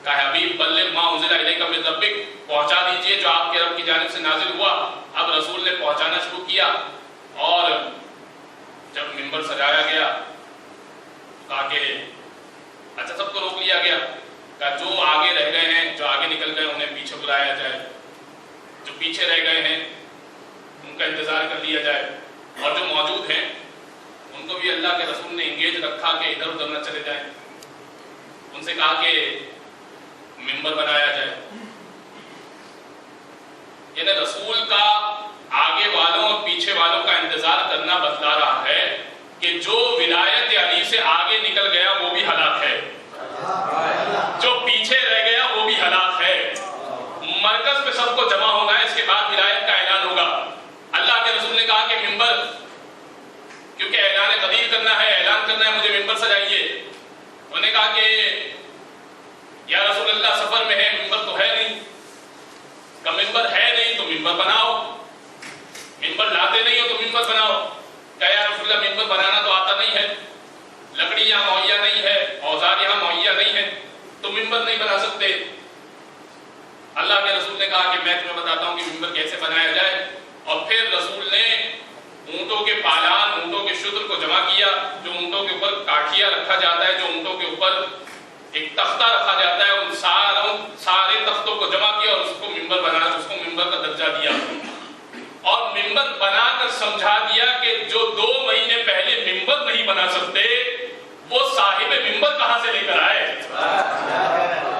کہا حبیب بلغ ما انزل الیک من ربک، پہنچا دیجئے جو آپ کے رب کی جانب سے نازل ہوا۔ اب رسول نے پہنچانا شروع کیا، اور جب منبر سجایا گیا کہا کہ اچھا سب کو روک لیا گیا، کہا جو آگے رہ گئے ہیں، جو آگے نکل گئے انہیں پیچھے بلایا جائے، جو پیچھے رہ گئے ہیں ان کا انتظار کر لیا جائے، اور جو موجود ہیں ان کو بھی اللہ کے رسول نے انگیج رکھا کہ ادھر ادھر نہ چلے جائیں۔ ان سے کہا کہ منبر بنایا جائے۔ یعنی رسول کا آگے والوں اور پیچھے والوں کا انتظار کرنا بتلا رہا ہے کہ جو ولایت علی سے آگے نکل گیا وہ بھی ہلاک ہے، جو پیچھے رہ گیا وہ بھی ہلاک ہے۔ مرکز پہ سب کو جمع ہونا ہے، اس کے بعد ولایت کا اعلان ہوگا۔ اللہ کے رسول نے کہا کہ منبر، کیونکہ اعلان قدیر کرنا ہے، اعلان کرنا ہے، مجھے منبر سجائیے۔ انہوں نے کہا کہ یا رسول اللہ سفر میں ہے، منبر تو ہے نہیں۔ کہ منبر ہے نہیں تو منبر بناؤ، منبر لاتے نہیں ہو تو منبر بناؤ۔ کہ یا رسول اللہ منبر بنانا تو آتا نہیں ہے، لکڑی یہاں مہیا نہیں ہے، اوزار یہاں مہیا نہیں ہے، تو منبر نہیں بنا سکتے۔ اللہ کے رسول نے کہا کہ میں تمہیں بتاتا ہوں کہ منبر کیسے بنایا جائے۔ اور پھر رسول نے اونٹوں کے پالان، اونٹوں کے شتر کو جمع کیا، جو اونٹوں کے اوپر کاٹھیا رکھا جاتا ہے، جو اونٹوں کے اوپر ایک تختہ رکھا جاتا ہے، ان سارے تختوں کو جمع کیا اور اس کو منبر بنا، اس کو منبر کا درجہ دیا، اور منبر بنا کر سمجھا دیا کہ جو 2 مہینے پہلے منبر نہیں بنا سکتے وہ صاحب منبر کہاں سے لے کر آئے۔